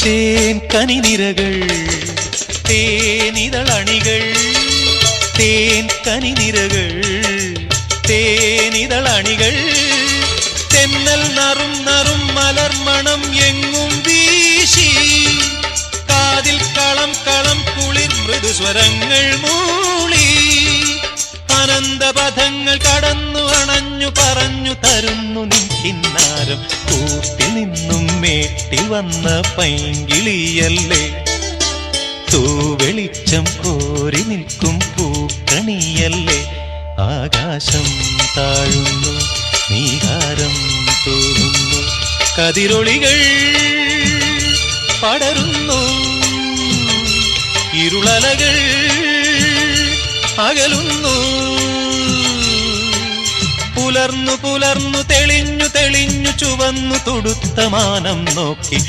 തേൻ കനിനിരകൾ തേനിതളണികൾ തേൻ കനിനിരകൾ തേനിതളണികൾ തെന്നൽ നറും നറും മലർമണം എങ്ങും വീശി കാതിൽ കളം കളം കുളിർ മൃദുസ്വരങ്ങൾ മൂളി അനന്തപഥങ്ങൾ കടന്നു അണഞ്ഞു പറഞ്ഞു തരുന്നു നിൻ കിന്നാരം കൂട്ടിൽ നിന്നും മേട്ടിൽ വന്ന പൈങ്കിളിയല്ലേ തൂവെളിച്ചം കോരി നിൽക്കും പൂക്കണിയല്ലേ ആകാശം താഴുന്നു നീഹാരം തോന്നുന്നു കതിരൊളികൾ പടരുന്നു ഇരുളലകൾ അകലുന്നു പുലർന്നു പുലർന്നു തെളിഞ്ഞു തെളിഞ്ഞു ചുവന്നു തുടുത്ത മാനം നോക്കി